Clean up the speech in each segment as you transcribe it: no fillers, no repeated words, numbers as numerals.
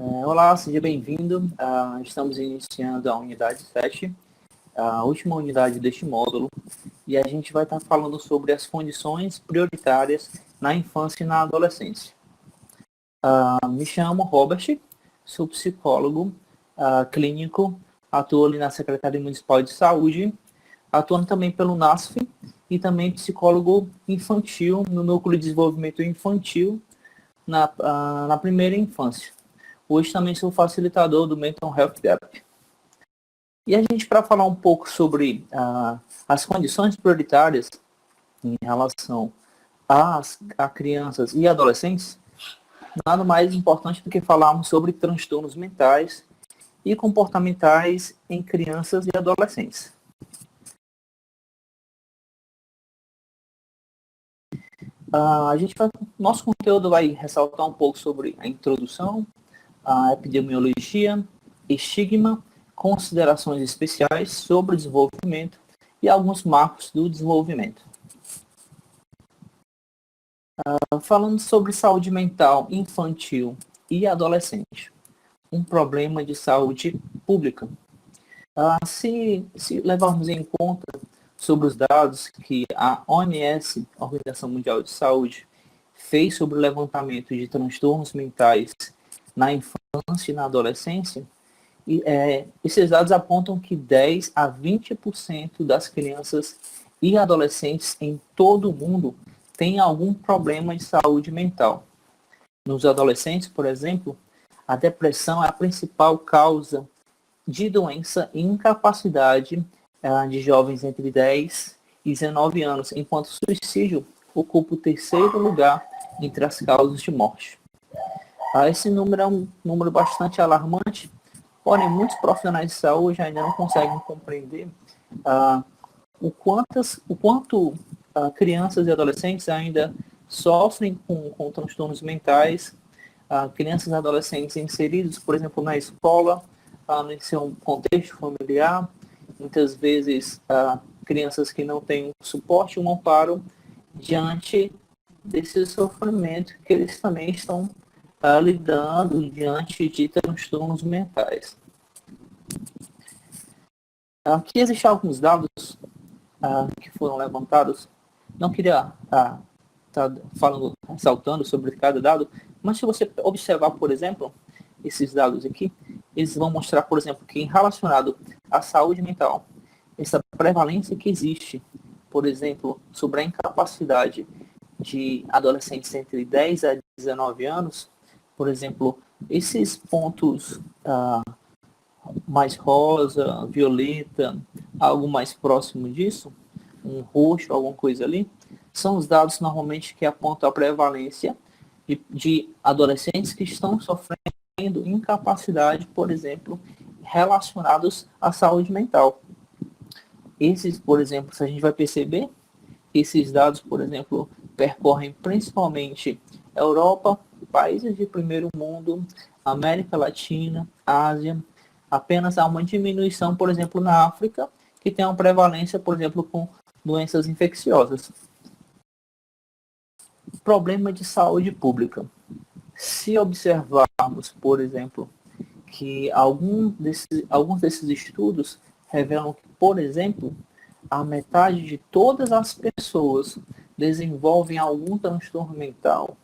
Olá, seja bem-vindo. Estamos iniciando a unidade 7, a última unidade deste módulo, e a gente vai estar falando sobre as condições prioritárias na infância e na adolescência. Me chamo Robert, sou psicólogo clínico, atuo ali na Secretaria Municipal de Saúde, atuando também pelo NASF e também psicólogo infantil no Núcleo de Desenvolvimento Infantil na primeira infância. Hoje também sou facilitador do Mental Health Gap. E a gente, para falar um pouco sobre as condições prioritárias em relação a crianças e adolescentes, nada mais importante do que falarmos sobre transtornos mentais e comportamentais em crianças e adolescentes. Nosso conteúdo vai ressaltar um pouco sobre a introdução, a epidemiologia, estigma, considerações especiais sobre o desenvolvimento e alguns marcos do desenvolvimento. Falando sobre saúde mental infantil e adolescente, um problema de saúde pública. Se levarmos em conta sobre os dados que a OMS, a Organização Mundial de Saúde, fez sobre o levantamento de transtornos mentais na infância e na adolescência, esses dados apontam que 10 a 20% das crianças e adolescentes em todo o mundo têm algum problema de saúde mental. Nos adolescentes, por exemplo, a depressão é a principal causa de doença e incapacidade de jovens entre 10 e 19 anos, enquanto o suicídio ocupa o terceiro lugar entre as causas de morte. Esse número é um número bastante alarmante, porém muitos profissionais de saúde ainda não conseguem compreender o quanto crianças e adolescentes ainda sofrem com transtornos mentais, crianças e adolescentes inseridos, por exemplo, na escola, no seu contexto familiar, muitas vezes crianças que não têm suporte, um amparo diante desse sofrimento que eles também estão lidando diante de transtornos mentais. Aqui existem alguns dados que foram levantados. Não queria estar ressaltando sobre cada dado, mas se você observar, por exemplo, esses dados aqui, eles vão mostrar, por exemplo, que relacionado à saúde mental, essa prevalência que existe, por exemplo, sobre a incapacidade de adolescentes entre 10 a 19 anos, por exemplo, esses pontos mais rosa, violeta, algo mais próximo disso, um roxo, alguma coisa ali, são os dados normalmente que apontam a prevalência de adolescentes que estão sofrendo incapacidade, por exemplo, relacionados à saúde mental. Esses, por exemplo, se a gente vai perceber, esses dados, por exemplo, percorrem principalmente Europa, países de primeiro mundo, América Latina, Ásia. Apenas há uma diminuição, por exemplo, na África, que tem uma prevalência, por exemplo, com doenças infecciosas. Problema de saúde pública. Se observarmos, por exemplo, que alguns desses estudos revelam que, por exemplo, a metade de todas as pessoas desenvolvem algum transtorno mental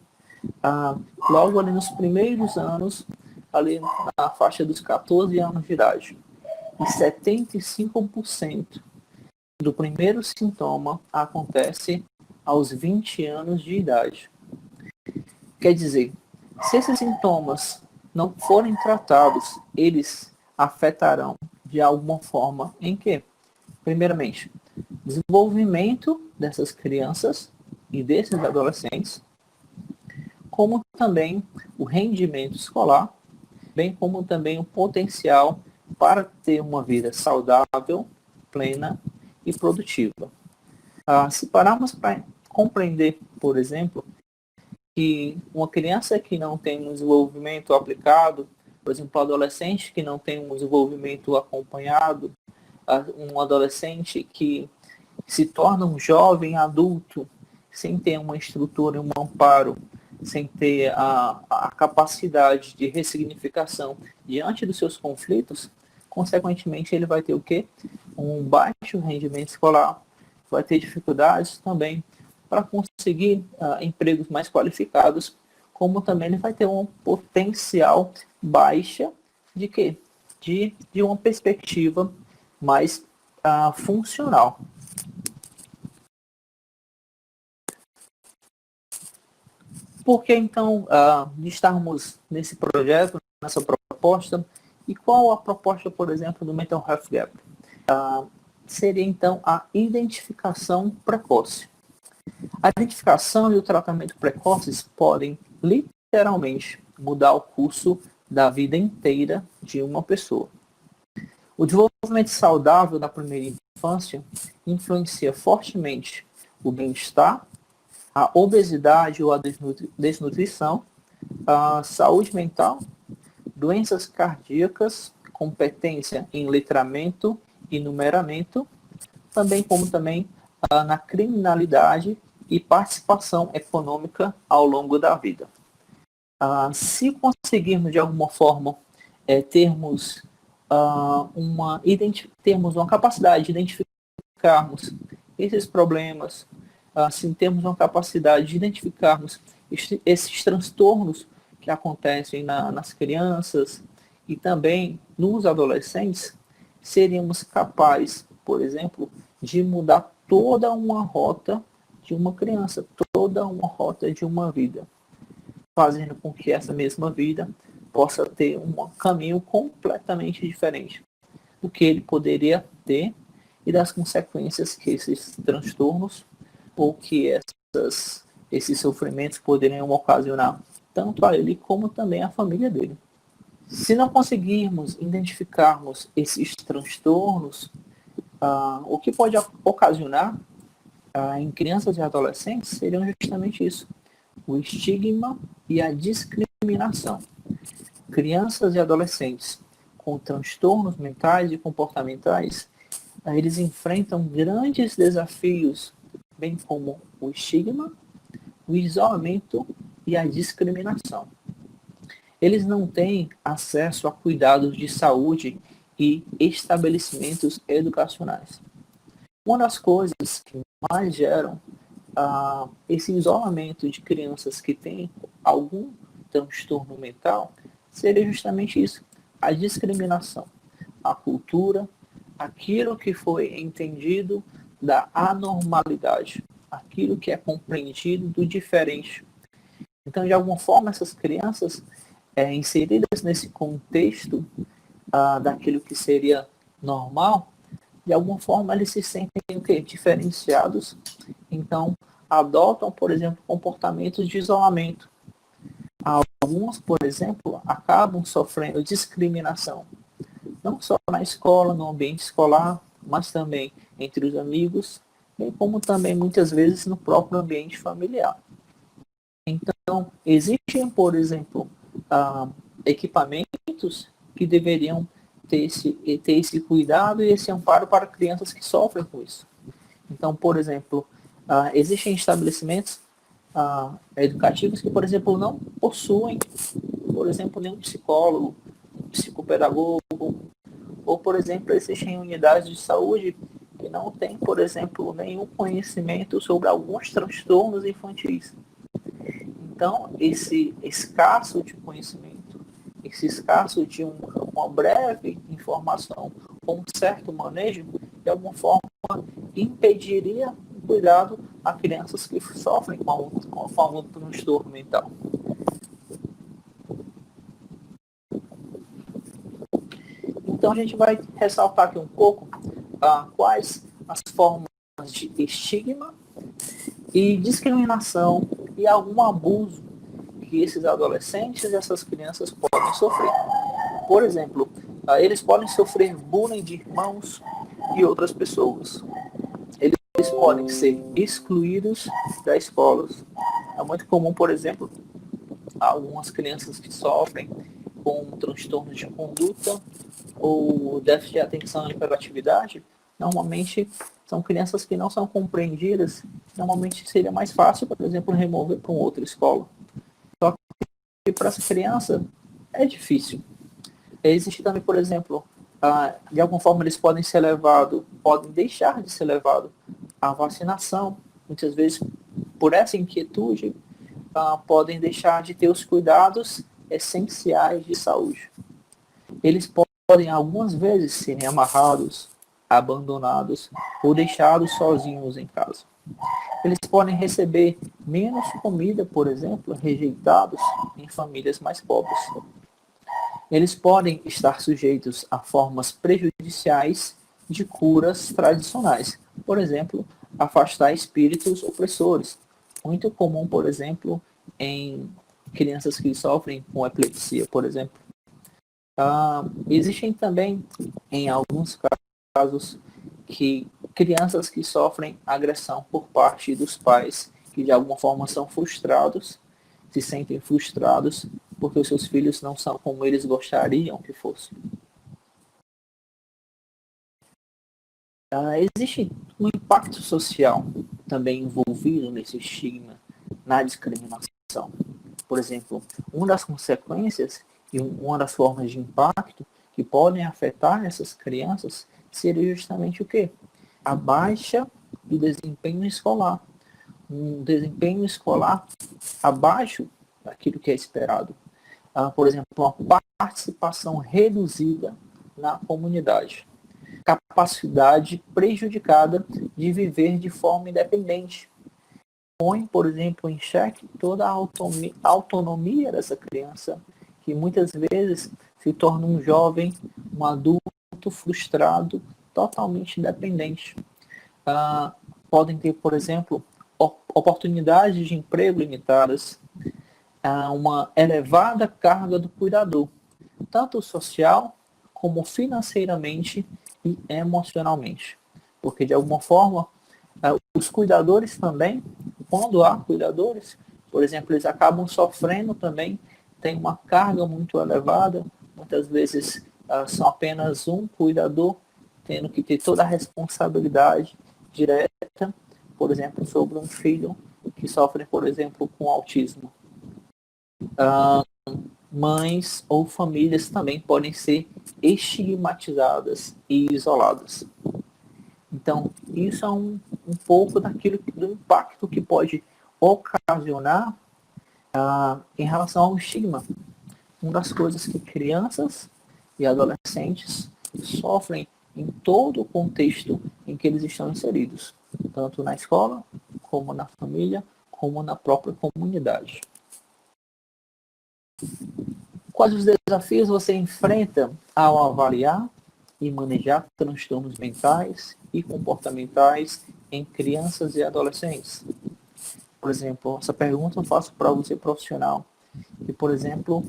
logo ali nos primeiros anos, ali na faixa dos 14 anos de idade. E 75% do primeiro sintoma acontece aos 20 anos de idade. Quer dizer, se esses sintomas não forem tratados, eles afetarão de alguma forma em que? Primeiramente, desenvolvimento dessas crianças e desses adolescentes, como também o rendimento escolar, bem como também o potencial para ter uma vida saudável, plena e produtiva. Se pararmos para compreender, por exemplo, que uma criança que não tem um desenvolvimento aplicado, por exemplo, um adolescente que não tem um desenvolvimento acompanhado, um adolescente que se torna um jovem adulto sem ter uma estrutura e um amparo, sem ter a capacidade de ressignificação diante dos seus conflitos, consequentemente ele vai ter o quê? Um baixo rendimento escolar, vai ter dificuldades também para conseguir empregos mais qualificados, como também ele vai ter um potencial baixa de quê? De uma perspectiva mais funcional. Por que então estarmos nesse projeto, nessa proposta? E qual a proposta, por exemplo, do Mental Health Gap? Seria então a identificação precoce. A identificação e o tratamento precoces podem literalmente mudar o curso da vida inteira de uma pessoa. O desenvolvimento saudável da primeira infância influencia fortemente o bem-estar, a obesidade ou a desnutrição, a saúde mental, doenças cardíacas, competência em letramento e numeramento, também como também na criminalidade e participação econômica ao longo da vida. Se conseguirmos de alguma forma termos uma capacidade de identificarmos esses problemas, se temos uma capacidade de identificarmos esses transtornos que acontecem nas crianças e também nos adolescentes, seríamos capazes, por exemplo, de mudar toda uma rota de uma criança, toda uma rota de uma vida, fazendo com que essa mesma vida possa ter um caminho completamente diferente do que ele poderia ter e das consequências que esses transtornos ou que esses sofrimentos poderiam ocasionar tanto a ele como também a família dele. Se não conseguirmos identificarmos esses transtornos, o que pode ocasionar em crianças e adolescentes seriam justamente isso: o estigma e a discriminação. Crianças e adolescentes com transtornos mentais e comportamentais, eles enfrentam grandes desafios, bem como o estigma, o isolamento e a discriminação. Eles não têm acesso a cuidados de saúde e estabelecimentos educacionais. Uma das coisas que mais geram esse isolamento de crianças que têm algum transtorno mental seria justamente isso: a discriminação, a cultura, aquilo que foi entendido da anormalidade, aquilo que é compreendido do diferente. Então, de alguma forma, essas crianças inseridas nesse contexto daquilo que seria normal, de alguma forma eles se sentem diferenciados, então adotam, por exemplo, comportamentos de isolamento. Alguns, por exemplo, acabam sofrendo discriminação, não só na escola, no ambiente escolar, mas também entre os amigos, bem como também muitas vezes no próprio ambiente familiar. Então, existem, por exemplo, equipamentos que deveriam ter esse cuidado e esse amparo para crianças que sofrem com isso. Então, por exemplo, existem estabelecimentos educativos que, por exemplo, não possuem, por exemplo, nenhum psicólogo, psicopedagogo, ou, por exemplo, existem unidades de saúde que não têm, por exemplo, nenhum conhecimento sobre alguns transtornos infantis. Então, esse escasso de conhecimento, esse escasso de uma breve informação ou um certo manejo, de alguma forma, impediria o cuidado a crianças que sofrem com algum transtorno mental. Então, a gente vai ressaltar aqui um pouco quais as formas de estigma e discriminação e algum abuso que esses adolescentes e essas crianças podem sofrer. Por exemplo, eles podem sofrer bullying de irmãos e outras pessoas. Eles podem ser excluídos da escola. É muito comum, por exemplo, algumas crianças que sofrem com transtornos de conduta ou déficit de atenção e hiperatividade, normalmente são crianças que não são compreendidas. Normalmente seria mais fácil, por exemplo, remover para uma outra escola. para essa criança é difícil. Existe também, por exemplo, de alguma forma eles podem ser levados, podem deixar de ser levados à vacinação. Muitas vezes, por essa inquietude, podem deixar de ter os cuidados essenciais de saúde. Eles podem, algumas vezes, serem amarrados, abandonados ou deixados sozinhos em casa. Eles podem receber menos comida, por exemplo, rejeitados em famílias mais pobres. Eles podem estar sujeitos a formas prejudiciais de curas tradicionais. Por exemplo, afastar espíritos opressores. Muito comum, por exemplo, em crianças que sofrem com epilepsia, por exemplo. Existem também, em alguns casos, que crianças que sofrem agressão por parte dos pais, que de alguma forma são frustrados, se sentem frustrados porque os seus filhos não são como eles gostariam que fossem. Existe um impacto social também envolvido nesse estigma, na discriminação. Por exemplo, uma das consequências e uma das formas de impacto que podem afetar essas crianças seria justamente o quê? A baixa do desempenho escolar. Um desempenho escolar abaixo daquilo que é esperado. Por exemplo, uma participação reduzida na comunidade. Capacidade prejudicada de viver de forma independente. Põe, por exemplo, em xeque toda a autonomia dessa criança, que muitas vezes se torna um jovem, um adulto frustrado, totalmente independente. Podem ter, por exemplo, oportunidades de emprego limitadas, uma elevada carga do cuidador, tanto social como financeiramente e emocionalmente. Porque, de alguma forma, os cuidadores também, quando há cuidadores, por exemplo, eles acabam sofrendo também, tem uma carga muito elevada, muitas vezes são apenas um cuidador, tendo que ter toda a responsabilidade direta, por exemplo, sobre um filho que sofre, por exemplo, com autismo. Mães ou famílias também podem ser estigmatizadas e isoladas. Então, isso é um pouco do impacto que pode ocasionar em relação ao estigma. Uma das coisas que crianças e adolescentes sofrem em todo o contexto em que eles estão inseridos, tanto na escola, como na família, como na própria comunidade. Quais os desafios você enfrenta ao avaliar e manejar transtornos mentais e comportamentais em crianças e adolescentes? Por exemplo, essa pergunta eu faço para você profissional. E, por exemplo,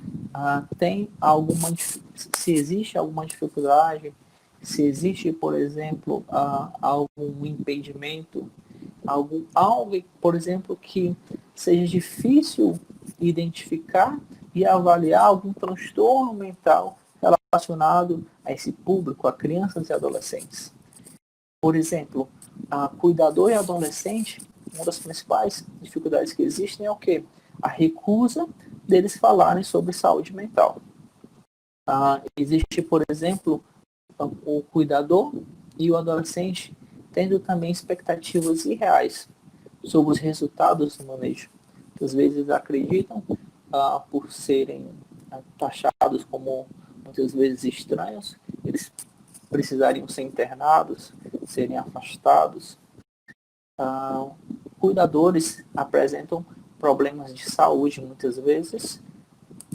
se existe alguma dificuldade, se existe, por exemplo, algum impedimento, algo, por exemplo, que seja difícil identificar e avaliar algum transtorno mental relacionado a esse público, a crianças e adolescentes. Por exemplo, a cuidador e adolescente, uma das principais dificuldades que existem é o quê? A recusa deles falarem sobre saúde mental. Existe, por exemplo, o cuidador e o adolescente tendo também expectativas irreais sobre os resultados do manejo. Às vezes acreditam, por serem taxados como muitas vezes estranhos, eles precisariam ser internados, serem afastados. Cuidadores apresentam problemas de saúde, muitas vezes,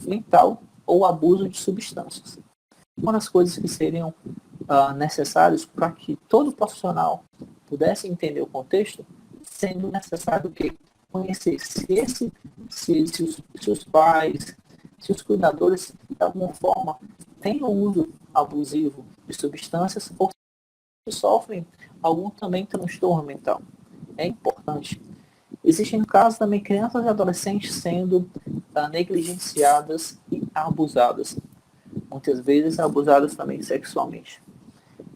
mental ou abuso de substâncias. Uma das coisas que seriam necessários para que todo profissional pudesse entender o contexto, sendo necessário que conhecer se os pais, se os cuidadores, de alguma forma, têm o uso abusivo de substâncias ou se sofrem algum também transtorno mental. É importante. Existem, no caso, também crianças e adolescentes sendo negligenciadas e abusadas. Muitas vezes abusadas também sexualmente.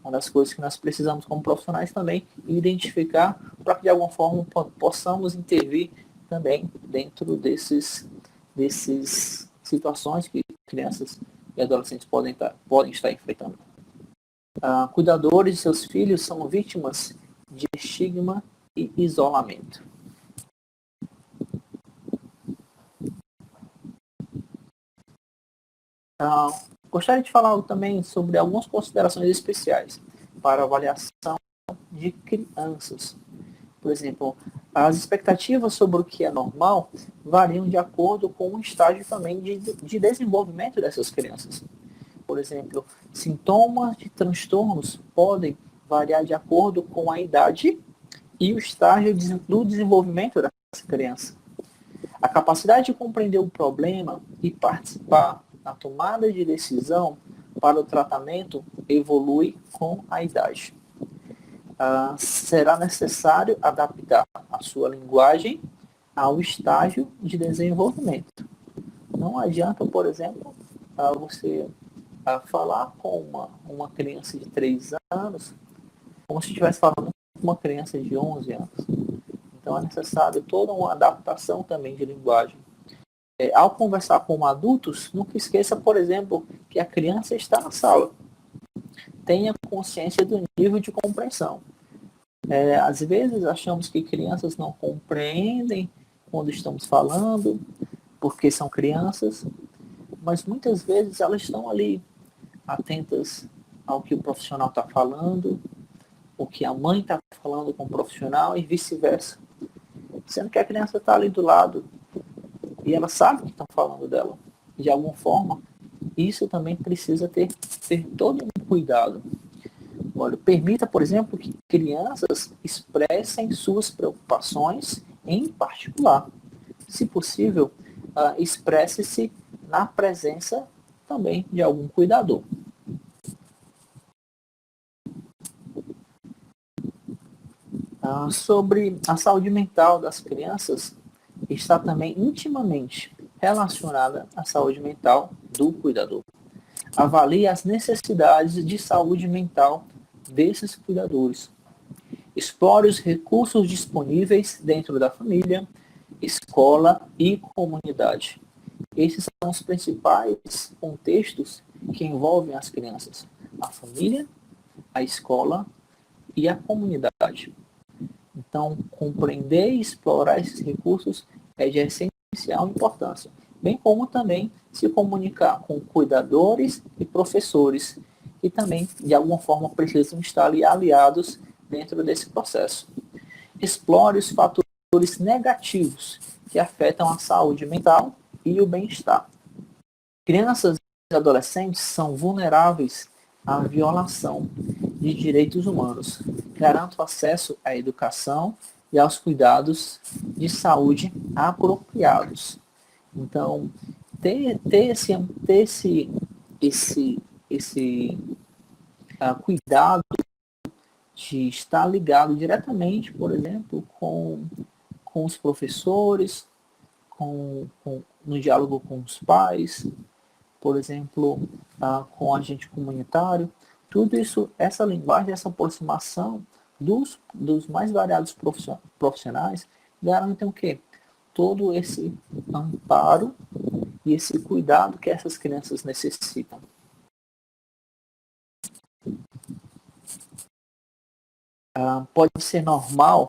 Uma das coisas que nós precisamos como profissionais também identificar para que de alguma forma possamos intervir também dentro desses situações que crianças e adolescentes podem estar enfrentando. Cuidadores de seus filhos são vítimas de estigma e isolamento. Gostaria de falar também sobre algumas considerações especiais para avaliação de crianças. Por exemplo, as expectativas sobre o que é normal variam de acordo com o estágio também de desenvolvimento dessas crianças. Por exemplo, sintomas de transtornos podem variar de acordo com a idade e o estágio do desenvolvimento dessa criança. A capacidade de compreender o problema e participar na tomada de decisão para o tratamento evolui com a idade. Será necessário adaptar a sua linguagem ao estágio de desenvolvimento. Não adianta, por exemplo, você falar com uma criança de 3 anos como se estivesse falando com uma criança de 11 anos. Então é necessário toda uma adaptação também de linguagem. Ao conversar com adultos, nunca esqueça, por exemplo, que a criança está na sala. Tenha consciência do nível de compreensão. Às vezes achamos que crianças não compreendem quando estamos falando, porque são crianças, mas muitas vezes elas estão ali atentas ao que o profissional está falando, o que a mãe está falando com o profissional e vice-versa. Sendo que a criança está ali do lado e ela sabe que estão falando dela. De alguma forma, isso também precisa ter todo um cuidado. Olha, permita, por exemplo, que crianças expressem suas preocupações em particular. Se possível, expresse-se na presença também de algum cuidador. Sobre a saúde mental das crianças, está também intimamente relacionada à saúde mental do cuidador. Avalie as necessidades de saúde mental desses cuidadores. Explore os recursos disponíveis dentro da família, escola e comunidade. Esses são os principais contextos que envolvem as crianças: a família, a escola e a comunidade. Então, compreender e explorar esses recursos é de essencial importância, bem como também se comunicar com cuidadores e professores, que também, de alguma forma, precisam estar ali aliados dentro desse processo. Explore os fatores negativos que afetam a saúde mental e o bem-estar. Crianças e adolescentes são vulneráveis à violação de direitos humanos. Garanta o acesso à educação e aos cuidados de saúde apropriados. Então, ter esse cuidado de estar ligado diretamente, por exemplo, com os professores, no diálogo com os pais, por exemplo, com o agente comunitário. Tudo isso, essa linguagem, essa aproximação dos mais variados profissionais garantem o quê? Todo esse amparo e esse cuidado que essas crianças necessitam. Pode ser normal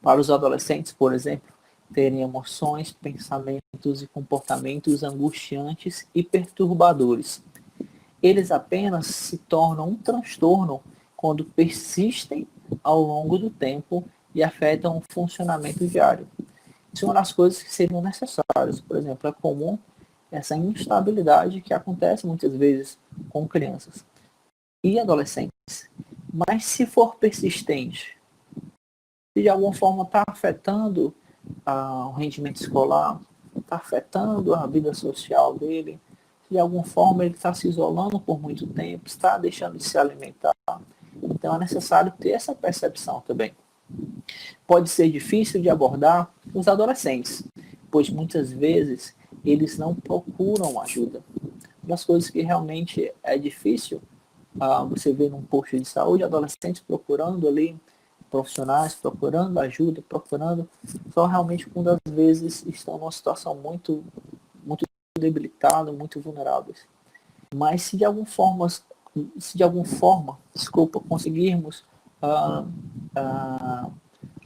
para os adolescentes, por exemplo, terem emoções, pensamentos e comportamentos angustiantes e perturbadores. Eles apenas se tornam um transtorno quando persistem ao longo do tempo e afetam o funcionamento diário. Isso é uma das coisas que seriam necessárias. Por exemplo, é comum essa instabilidade que acontece muitas vezes com crianças e adolescentes. Mas se for persistente, se de alguma forma está afetando o rendimento escolar, está afetando a vida social dele, se de alguma forma ele está se isolando por muito tempo, está deixando de se alimentar, então é necessário ter essa percepção também. Pode ser difícil de abordar os adolescentes, pois muitas vezes eles não procuram ajuda. Uma das coisas que realmente é difícil você vê num posto de saúde adolescentes procurando ali profissionais, procurando ajuda, só realmente quando às vezes estão numa situação muito, muito debilitados, muito vulneráveis. Mas se de alguma forma, desculpa, conseguirmos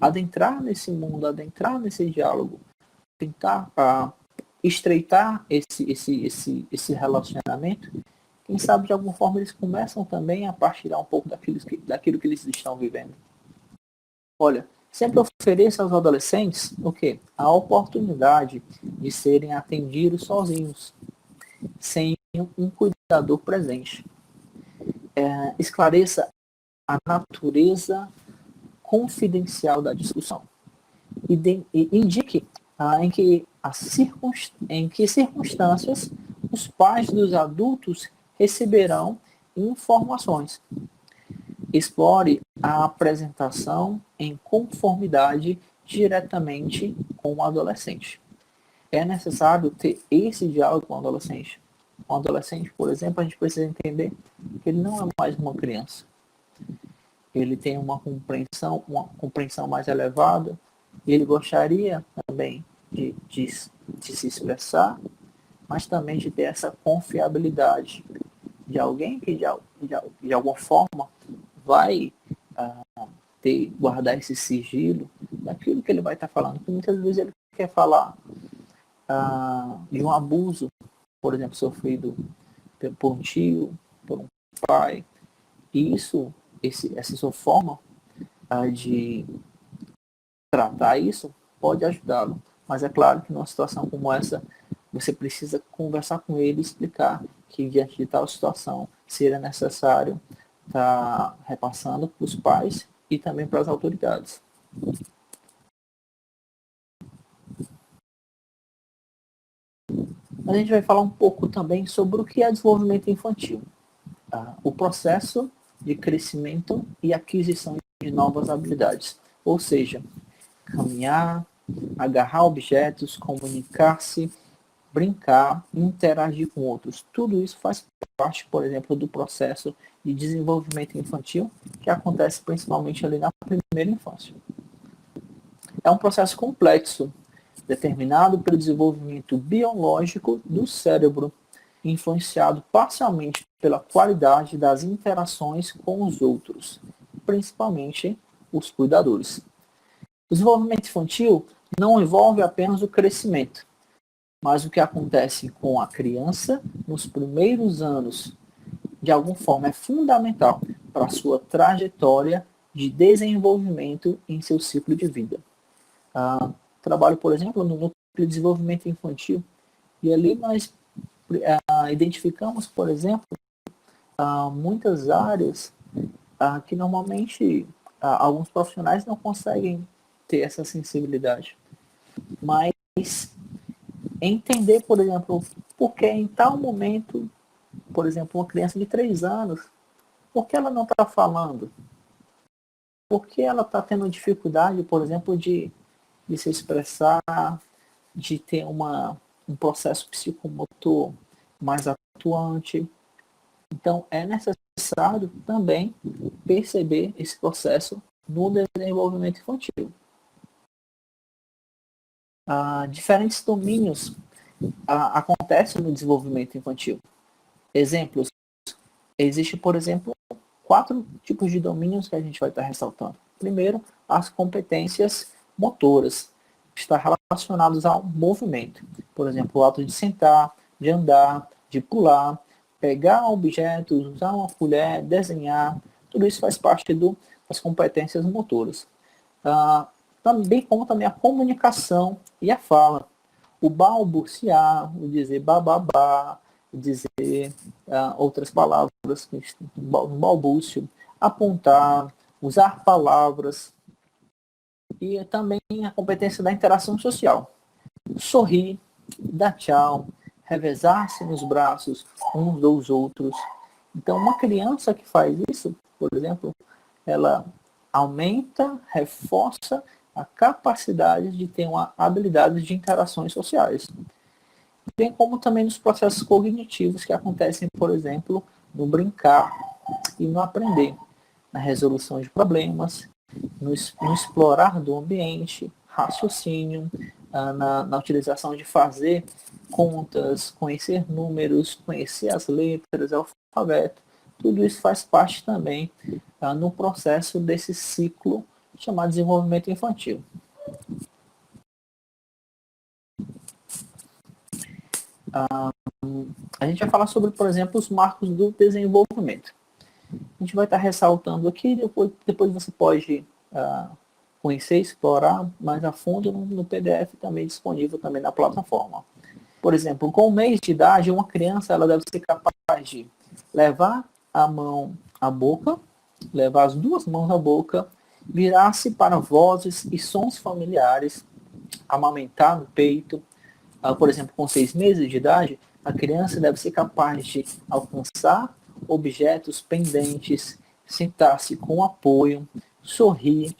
adentrar nesse mundo, adentrar nesse diálogo, tentar estreitar esse relacionamento, quem sabe de alguma forma eles começam também a partilhar um pouco daquilo que eles estão vivendo. Olha, sempre ofereça aos adolescentes o quê? A oportunidade de serem atendidos sozinhos, sem um cuidador presente. Esclareça a natureza confidencial da discussão. E indique em que circunstâncias os pais dos adultos receberão informações. Explore a apresentação em conformidade diretamente com o adolescente. É necessário ter esse diálogo com o adolescente. Um adolescente, por exemplo, a gente precisa entender que ele não é mais uma criança. Ele tem uma compreensão mais elevada, e ele gostaria também de se expressar, mas também de ter essa confiabilidade de alguém que de alguma forma vai guardar esse sigilo daquilo que ele vai estar falando. Porque muitas vezes ele quer falar de um abuso, por exemplo, sofrido por um tio, por um pai. E essa sua forma de tratar isso pode ajudá-lo. Mas é claro que numa situação como essa, você precisa conversar com ele e explicar que diante de tal situação seria necessário estar repassando para os pais e também para as autoridades. A gente vai falar um pouco também sobre o que é desenvolvimento infantil. O processo de crescimento e aquisição de novas habilidades. Ou seja, caminhar, agarrar objetos, comunicar-se, brincar, interagir com outros. Tudo isso faz parte, por exemplo, do processo de desenvolvimento infantil, que acontece principalmente ali na primeira infância. É um processo complexo, determinado pelo desenvolvimento biológico do cérebro, influenciado parcialmente pela qualidade das interações com os outros, principalmente os cuidadores. O desenvolvimento infantil não envolve apenas o crescimento, mas o que acontece com a criança nos primeiros anos, de alguma forma, é fundamental para a sua trajetória de desenvolvimento em seu ciclo de vida. Trabalho, por exemplo, no núcleo de desenvolvimento infantil, e ali nós identificamos, por exemplo, muitas áreas que normalmente alguns profissionais não conseguem ter essa sensibilidade. Mas entender, por exemplo, porque em tal momento, por exemplo, uma criança de 3 anos, por que ela não está falando? Por que ela está tendo dificuldade, por exemplo, de se expressar, de ter um processo psicomotor mais atuante? Então, é necessário também perceber esse processo no desenvolvimento infantil. Diferentes domínios acontecem no desenvolvimento infantil. Exemplos. Existe, por exemplo, 4 tipos de domínios que a gente vai estar ressaltando. Primeiro, as competências motoras, que estão relacionadas ao movimento. Por exemplo, o ato de sentar, de andar, de pular, pegar objetos, usar uma colher, desenhar. Tudo isso faz parte das competências motoras. Também como também a comunicação e a fala. O balbuciar, o dizer bababá, dizer outras palavras, balbúcio, apontar, usar palavras. E também a competência da interação social. Sorrir, dar tchau, revezar-se nos braços uns dos outros. Então, uma criança que faz isso, por exemplo, ela aumenta, reforça a capacidade de ter uma habilidade de interações sociais. Bem como também nos processos cognitivos que acontecem, por exemplo, no brincar e no aprender, na resolução de problemas, no explorar do ambiente, raciocínio, na utilização de fazer contas, conhecer números, conhecer as letras, o alfabeto. Tudo isso faz parte também no processo desse ciclo chamado desenvolvimento infantil. A gente vai falar sobre, por exemplo, os marcos do desenvolvimento. A gente vai estar ressaltando aqui, depois você pode conhecer, explorar mais a fundo no PDF também disponível também na plataforma. Por exemplo, com 1 mês de idade, uma criança ela deve ser capaz de levar a mão à boca, levar as duas mãos à boca, virar-se para vozes e sons familiares, amamentar no peito. Por exemplo, com 6 meses de idade, a criança deve ser capaz de alcançar objetos pendentes, sentar-se com apoio, sorrir.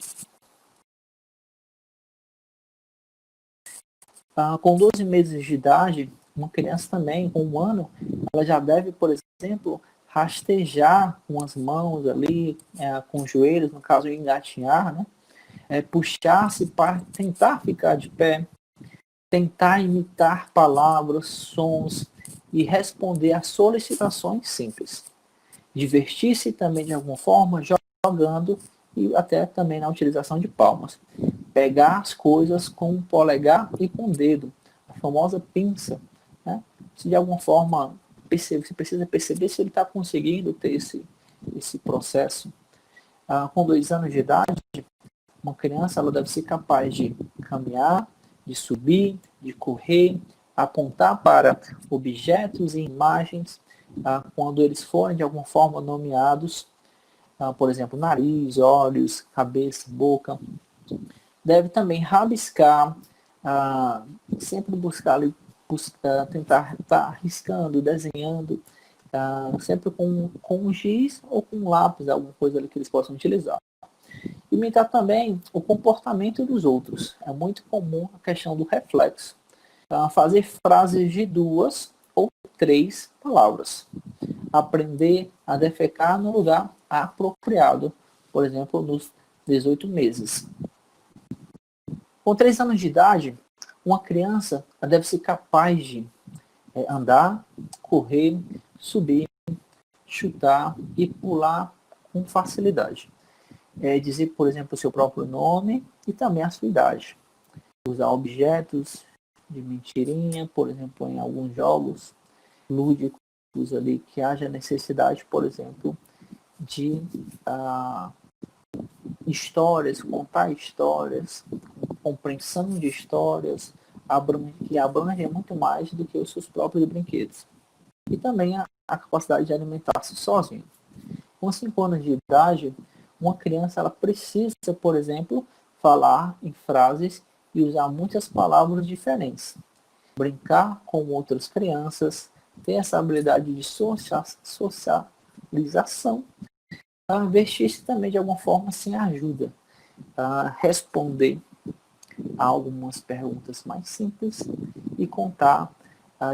Com 12 meses de idade, uma criança também, com 1 ano, ela já deve, por exemplo, rastejar com as mãos ali, com os joelhos, no caso, engatinhar, né? Puxar-se para tentar ficar de pé, tentar imitar palavras, sons e responder a solicitações simples. Divertir-se também de alguma forma, jogando e até também na utilização de palmas. Pegar as coisas com o polegar e com o dedo, a famosa pinça. Né? Se de alguma forma você precisa perceber se ele está conseguindo ter esse processo. Com 2 anos de idade, uma criança ela deve ser capaz de caminhar, de subir, de correr, apontar para objetos e imagens quando eles forem de alguma forma nomeados, por exemplo, nariz, olhos, cabeça, boca. Deve também rabiscar, sempre buscar ali, tentar estar riscando, desenhando, sempre com giz ou com lápis, alguma coisa ali que eles possam utilizar. Imitar também o comportamento dos outros. É muito comum a questão do reflexo. Fazer frases de 2 ou 3 palavras. Aprender a defecar no lugar apropriado. Por exemplo, nos 18 meses. Com 3 anos de idade, uma criança deve ser capaz de andar, correr, subir, chutar e pular com facilidade. Dizer, por exemplo, o seu próprio nome e também a sua idade. Usar objetos de mentirinha, por exemplo, em alguns jogos lúdicos ali que haja necessidade, por exemplo, de histórias, contar histórias, compreensão de histórias, que abrangem muito mais do que os seus próprios brinquedos. E também a capacidade de alimentar-se sozinho. Com 5 anos de idade, uma criança ela precisa, por exemplo, falar em frases e usar muitas palavras diferentes. Brincar com outras crianças, ter essa habilidade de socialização. Vestir-se também de alguma forma sem ajuda. Responder a algumas perguntas mais simples e contar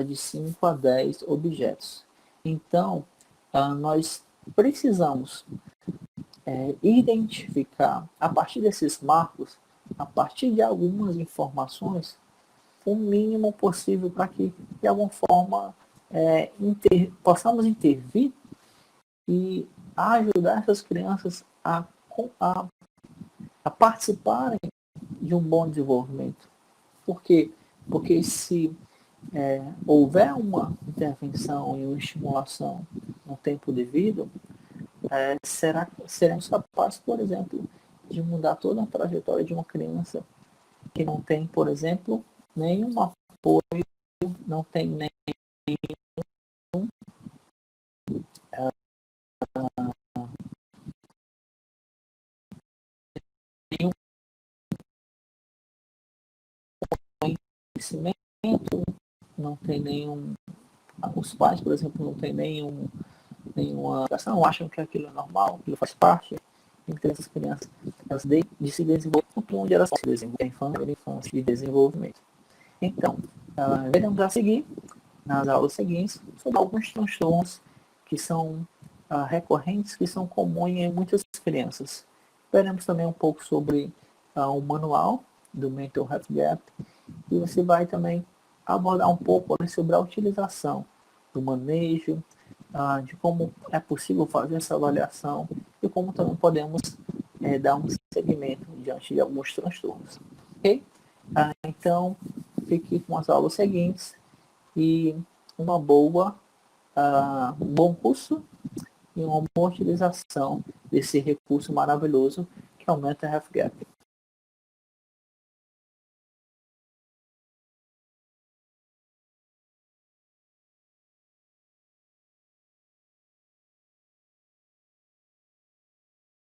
de 5 a 10 objetos. Então, nós precisamos identificar, a partir desses marcos, a partir de algumas informações, o mínimo possível para que, de alguma forma, possamos intervir e ajudar essas crianças a participarem de um bom desenvolvimento. Por quê? Porque se houver uma intervenção e uma estimulação no tempo devido, seremos capazes, por exemplo, de mudar toda a trajetória de uma criança que não tem, por exemplo, nenhum apoio, não tem nenhum conhecimento, não tem nenhum. Os pais, por exemplo, não tem nenhuma educação, acham que aquilo é normal, aquilo faz parte. Então, essas crianças, elas de se desenvolver onde elas se desenvolvem, infância e desenvolvimento. Então, veremos a seguir, nas aulas seguintes, sobre alguns transtornos que são recorrentes, que são comuns em muitas crianças. Veremos também um pouco sobre o manual do Mental Health Gap, e você vai também abordar um pouco sobre a utilização do manejo, de como é possível fazer essa avaliação e como também podemos dar um seguimento diante de alguns transtornos. Ok? Então, fique com as aulas seguintes e uma boa, um bom curso e uma boa utilização desse recurso maravilhoso que aumenta a RefGap.